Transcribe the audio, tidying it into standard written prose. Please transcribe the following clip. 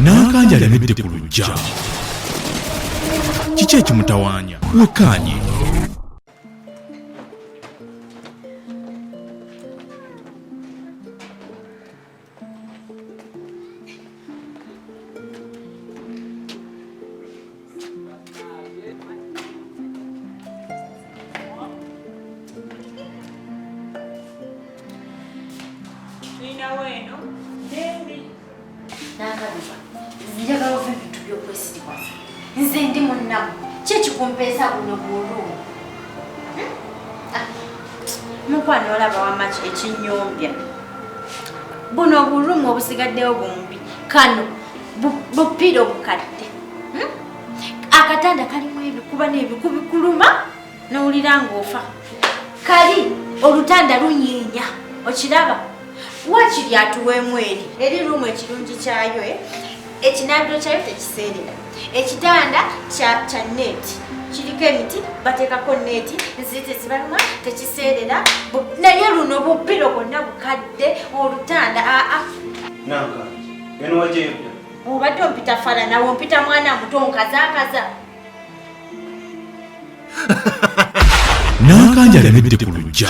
N'akanja alemedde ku luggya. Kiki ekimutawaanya? Wekkaanye. Njagala ove ebintu by'okwesiriwaza. Nze ndi munnamu. Ki ekikumpeesa buno bw'olumu? Mukwano olaba wamma ekinnyombya. Buno obulumu obusigaddewo bumbi. Kano bupiira obukadde. Akatanda kalimu ebikuba n'ebikubi kuluma n'owulira ng'ofa. Kali olutanda lunyeenya. Okiraba? Wakiri atuweemu eri lumu ekirungi kyayo ekinabiro kyayo tekiseerera. Ekitanda kya neeti kiriko emiti bateekako neeti nzite zibaluma tekiseerera naye luno bupiiro bwonna bukadde olutanda Nanka eno wajeebya obadde ompita fala nawe ompita mwana muto nkazakaza. N'akanja alemedde ku luggya.